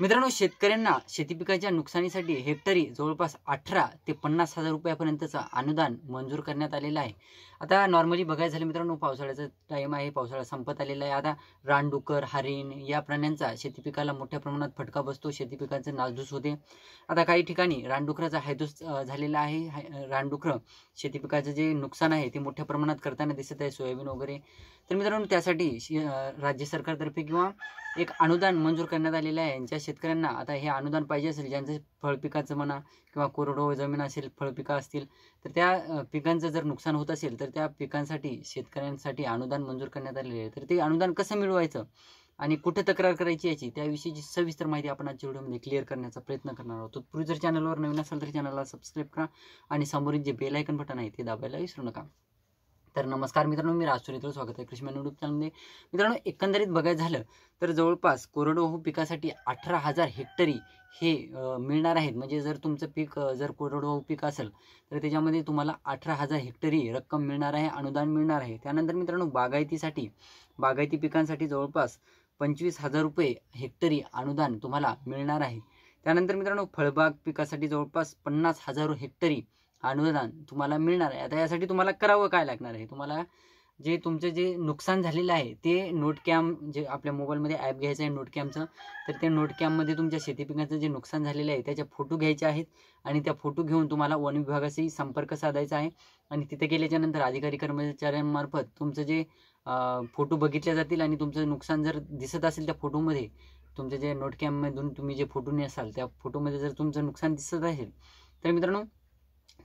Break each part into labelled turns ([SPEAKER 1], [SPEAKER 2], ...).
[SPEAKER 1] मित्रांनो, शेतकऱ्यांना शेती पिकाच्या नुकसानीसाठी हेक्टरी जवळपास 18 ते 50 हजार रुपयापर्यंतचं अनुदान मंजूर करण्यात आलेलं आहे. आता नॉर्मली बघायचं झालं मित्रांनो, पावसाळ्याचा टाईम आहे, पावसाळा संपत आलेला आहे. आता रानडुक्कर, हरिण या प्राण्यांचा शेती पिकाला मोठ्या प्रमाणात फटका बसतो, शेती पिकांचं नासधूस होते. आता काही ठिकाणी रानडुकराचा हायदूस झालेला आहे. रानडुकरं शेती पिकाचं जे नुकसान आहे ते मोठ्या प्रमाणात करताना दिसत आहे, सोयाबीन वगैरे. तर मित्रांनो, त्यासाठी राज्य सरकारतर्फे किंवा एक अनुदान मंजूर करण्यात आलेलं आहे. यांच्या शेतकऱ्यांना आता हे अनुदान पाहिजे असेल, ज्यांचं फळपिकाचं म्हणा किंवा कोरडवाहू जमीन असेल, फळपिकं असतील, तर त्या पिकांचं जर नुकसान होत असेल तर त्या पिकांसाठी शेतकऱ्यांसाठी अनुदान मंजूर करण्यात आलेले आहे. तर ते अनुदान कसं मिळवायचं आणि कुठे तक्रार करायची याची त्याविषयीची सविस्तर माहिती आपण आजच्या व्हिडिओमध्ये क्लिअर करण्याचा प्रयत्न करणार आहोत. तत्पूर्वी जर चॅनलवर नवीन असेल तर चॅनलला सबस्क्राईब करा आणि समोरील जे बेल आयकन बटन आहे ते दाबायला विसरू नका. तर नमस्कार मित्रांनो, मी राजसूर्य, स्वागत आहे कृषी युट्यूब चॅनलमध्ये. मित्रांनो, एकंदरीत बघायचं झालं तर जवळपास कोरडवाहू पिकासाठी 18,000 हेक्टरी हे मिळणार आहेत. म्हणजे जर तुमचं पीक जर कोरडवाहू पीक असेल तर त्याच्यामध्ये तुम्हाला 18,000 हेक्टरी रक्कम मिळणार आहे, अनुदान मिळणार आहे. त्यानंतर मित्रांनो, बागायती पिकांसाठी जवळपास 25,000 रुपये हेक्टरी अनुदान तुम्हाला मिळणार आहे. त्यानंतर मित्रांनो, फळबाग पिकासाठी जवळपास 50,000 हेक्टरी अनुदान तुम्हाला मिळणार आहे. आता यासाठी तुम्हाला करावं काय लागणार आहे, तुम्हाला जे तुमचं जे नुकसान झालेलं आहे ते नोटकॅम, जे आपल्या मोबाईलमध्ये ॲप घ्यायचं आहे नोटकॅमचं, तर त्या नोटकॅममध्ये तुमच्या शेती पिकाचं जे नुकसान झालेलं आहे त्याचे फोटो घ्यायचे आहेत आणि त्या फोटो घेऊन तुम्हाला वन विभागाशी संपर्क साधायचा आहे. आणि तिथे गेल्याच्यानंतर अधिकारी कर्मचाऱ्यांमार्फत तुमचं जे फोटो बघितले जातील आणि तुमचं नुकसान जर दिसत असेल त्या फोटोमध्ये, तुमच्या जे नोटकॅममधून तुम्ही जे फोटो नेसाल त्या फोटोमध्ये जर तुमचं नुकसान दिसत असेल तर मित्रांनो,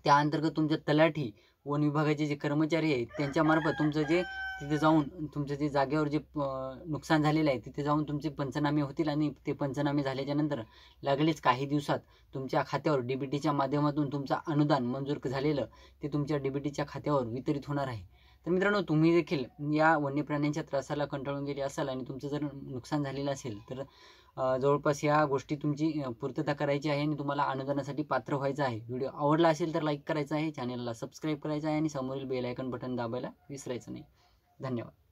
[SPEAKER 1] त्या अंतर्गत तुमच्या तलाठी, वन विभागाचे जे कर्मचारी आहेत त्यांच्यामार्फत तुमचं जे तिथे जाऊन तुमचं जे जागेवर जे नुकसान झालेलं आहे तिथे जाऊन तुमचे पंचनामे होतील आणि ते पंचनामे झाल्याच्या नंतर लागलीच काही दिवसात तुमच्या खात्यावर DBTच्या माध्यमातून तुमचं अनुदान मंजूर झालेलं ते तुमच्या DBTच्या खात्यावर वितरित होणार आहे. तर मित्रांनो, तुम्ही देखील या वन्य प्राण्यांच्या त्रासाला कंटाळून गेले असाल आणि तुमचं जर नुकसान झालेलं असेल तर जवळपास या गोष्टी तुमची पूर्तता करायची आहे आणि तुम्हाला अनुदानासाठी पात्र व्हायचं आहे. व्हिडिओ आवडला असेल तर लाईक करायचा आहे, चॅनलला सबस्क्राईब करायचं आहे आणि समोरील बेल आयकन बटन दाबायला विसरायचं नाही. धन्यवाद.